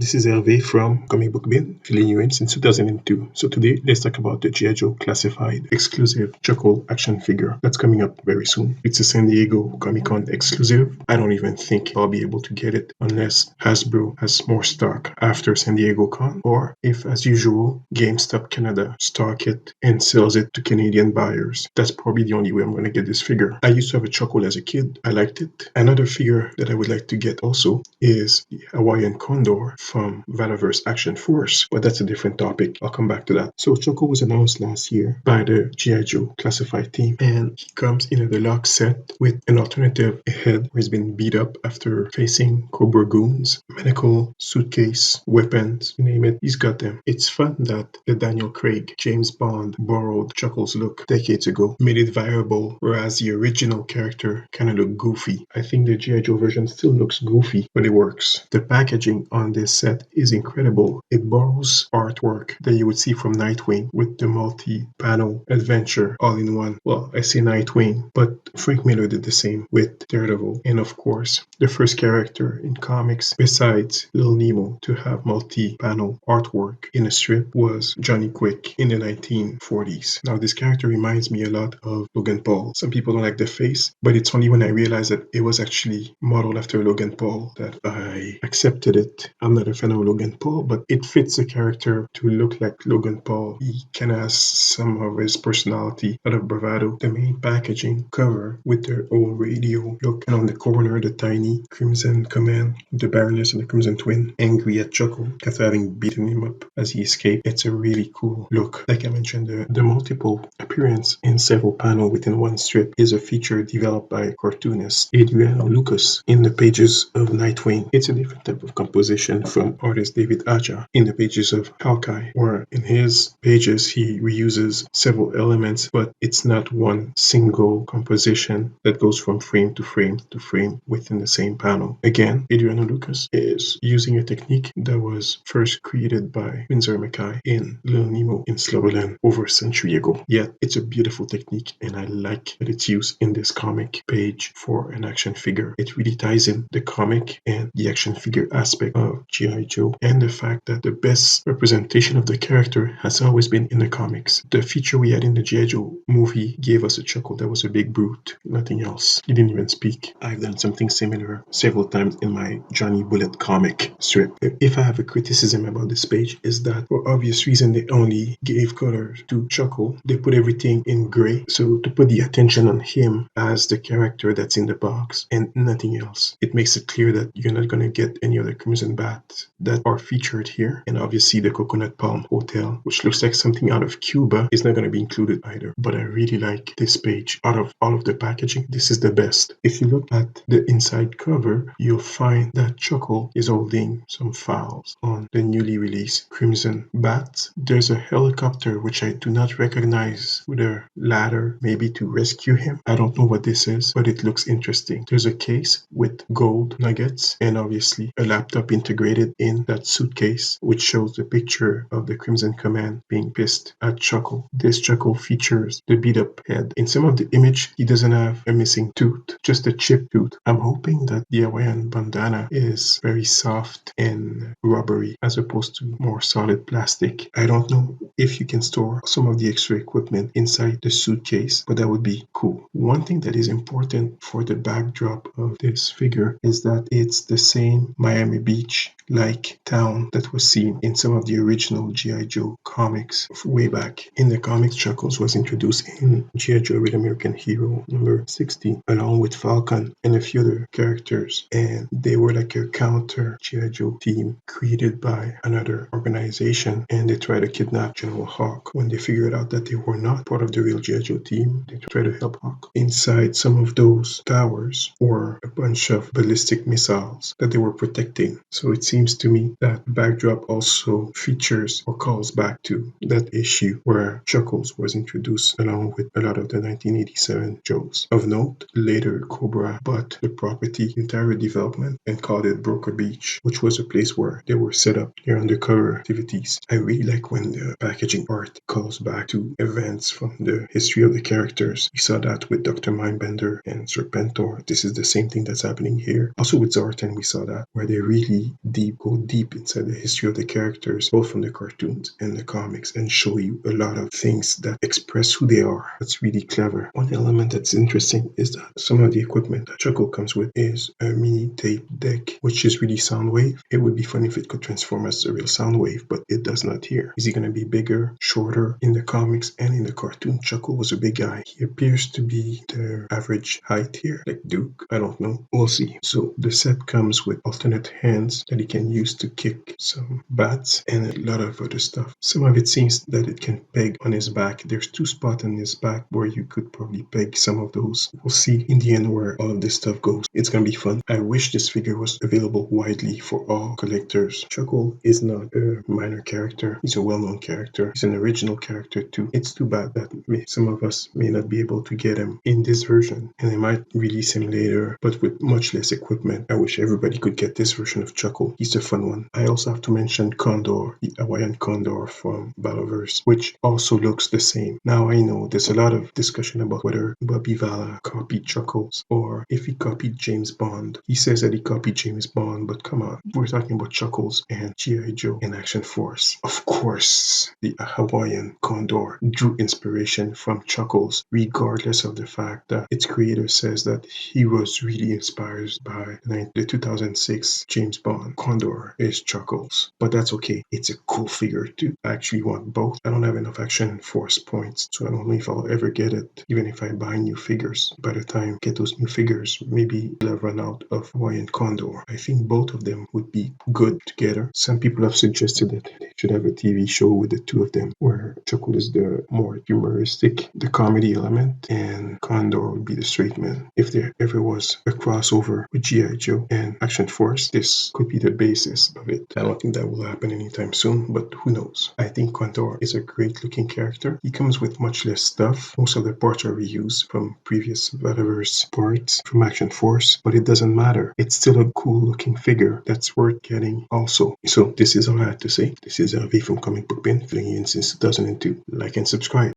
this is Hervé from Comic Book Bin, filling you in since 2002. So today, let's talk about the G.I. Joe Classified exclusive Chuckle action figure that's coming up very soon. It's a San Diego Comic-Con exclusive. I don't even think I'll be able to get it unless Hasbro has more stock after San Diego Con, or if, as usual, GameStop Canada stock it and sells it to Canadian buyers. That's probably the only way I'm going to get this figure. I used to have a Chuckle as a kid. I liked it. Another figure that I would like to get also is the Hawaiian Condor from Valaverse Action Force, but that's a different topic. I'll come back to that. So Chuckle was announced last year by the G.I. Joe Classified team, and he comes in a deluxe set with an alternative head where he's been beat up after facing Cobra goons, medical, suitcase, weapons, you name it, he's got them. It's fun that the Daniel Craig, James Bond borrowed Chuckle's look decades ago, made it viable, whereas the original character kind of looked goofy. I think the G.I. Joe version still looks goofy, but it works. The packaging on this set is incredible. It borrows artwork that you would see from Nightwing with the multi-panel adventure all in one. Well, I say Nightwing, but Frank Miller did the same with Daredevil. And of course, the first character in comics besides Lil Nemo to have multi-panel artwork in a strip was Johnny Quick in the 1940s. Now, this character reminds me a lot of Logan Paul. Some people don't like the face, but it's only when I realized that it was actually modeled after Logan Paul that I accepted it. I'm not a fan of Logan Paul, but it fits the character to look like Logan Paul. He kind of has some of his personality, a lot of bravado. The main packaging cover with their old radio look, and on the corner, the tiny Crimson Command, the Baroness and the Crimson Twin, angry at Chuckle after having beaten him up as he escaped. It's a really cool look. Like I mentioned, the multiple appearance in several panels within one strip is a feature developed by cartoonist Adriano Lucas in the pages of Nightwing. It's a different type of composition from artist David Aja in the pages of Hawkeye, where in his pages he reuses several elements, but it's not one single composition that goes from frame to frame to frame within the same panel. Again, Adriano Lucas is using a technique that was first created by Winsor McKay in Lil Nemo in Slumberland over a century ago. Yet, it's a beautiful technique, and I like that it's used in this comic page for an action figure. It really ties in the comic and the action figure aspect of G.I. Joe, and the fact that the best representation of the character has always been in the comics. The feature we had in the G.I. Joe movie gave us a Chuckle that was a big brute, nothing else. He didn't even speak. I've done something similar several times in my Johnny Bullet comic strip. If I have a criticism about this page, is that for obvious reason they only gave color to Chuckle. They put everything in gray, so to put the attention on him as the character that's in the box and nothing else. It makes it clear that you're not going to get any other Crimson Bats that are featured here, and obviously the Coconut Palm Hotel, which looks like something out of Cuba, is not going to be included either. But I really like this page. Out of all of the packaging, this is the best. If you look at the inside cover, you'll find that Chuckle is holding some files on the newly released Crimson Bats. There's a helicopter which I do not recognize with a ladder, maybe to rescue him. I don't know what this is, but it looks interesting. There's a case with gold nuggets and obviously a laptop integrated in that suitcase, which shows the picture of the Crimson Command being pissed at Chuckle. This Chuckle features the beat up head. In some of the image, he doesn't have a missing tooth, just a chipped tooth. I'm hoping that the Hawaiian bandana is very soft and rubbery as opposed to more solid plastic. I don't know if you can store some of the extra equipment inside the suitcase, but that would be cool. One thing that is important for the backdrop of this figure is that it's the same Miami Beach like town that was seen in some of the original G.I. Joe comics way back. In the comics, Chuckles was introduced in G.I. Joe Real American Hero number 60 along with Falcon and a few other characters, and they were like a counter G.I. Joe team created by another organization, and they tried to kidnap General Hawk. When they figured out that they were not part of the real G.I. Joe team, they tried to help Hawk. Inside some of those towers were a bunch of ballistic missiles that they were protecting. So it seems to me that backdrop also features or calls back to that issue where Chuckles was introduced along with a lot of the 1987 Joes. Of note, later Cobra bought the property entire development and called it Broker Beach, which was a place where they were set up their undercover activities. I really like when the packaging art calls back to events from the history of the characters. We saw that with Dr. Mindbender and Serpentor. This is the same thing that's happening here. Also with Zartan, we saw that, where they really deep really go deep inside the history of the characters, both from the cartoons and the comics, and show you a lot of things that express who they are. That's really clever. One element that's interesting is that some of the equipment that Chuckle comes with is a mini tape deck, which is really Soundwave. It would be fun if it could transform as a real Soundwave, but it does not here. Is he going to be bigger, shorter? In the comics and in the cartoon, Chuckle was a big guy. He appears to be the average height here, like Duke. I don't know. We'll see. So the set comes with alternate hands that he can use to kick some bats and a lot of other stuff. Some of it seems that it can peg on his back. There's 2 spots on his back where you could probably peg some of those. We'll see in the end where all of this stuff goes. It's gonna be fun. I wish this figure was available widely for all collectors. Chuckle is not a minor character. He's a well-known character. He's an original character too. It's too bad that some of us may not be able to get him in this version, and they might release him later, but with much less equipment. I wish everybody could get this version of Chuckle. He's a fun one. I also have to mention Condor, the Hawaiian Condor from Battleverse, which also looks the same. Now I know there's a lot of discussion about whether Bobby Vala copied Chuckles or if he copied James Bond. He says that he copied James Bond, but come on, we're talking about Chuckles and G.I. Joe and Action Force. Of course, the Hawaiian Condor drew inspiration from Chuckles, regardless of the fact that its creator says that he was really inspired by the 2006 James Bond. Condor is Chuckles, but that's okay. It's a cool figure too. I actually want both. I don't have enough Action Force points, so I don't know if I'll ever get it, even if I buy new figures. By the time I get those new figures, maybe I'll run out of Hawaiian Condor. I think both of them would be good together. Some people have suggested that they should have a TV show with the 2 of them, where Chuckle is the more humoristic, the comedy element, and Condor would be the straight man. If there ever was a crossover with G.I. Joe and Action Force, this could be the basis of it. I don't think that will happen anytime soon, but who knows. I think Condor is a great looking character. He comes with much less stuff. Most of the parts are reused from previous Battleverse parts from Action Force, but it doesn't matter. It's still a cool looking figure that's worth getting also. So this is all I had to say. This is V from Comic Book Bin, filling you in since 2002. Like and subscribe.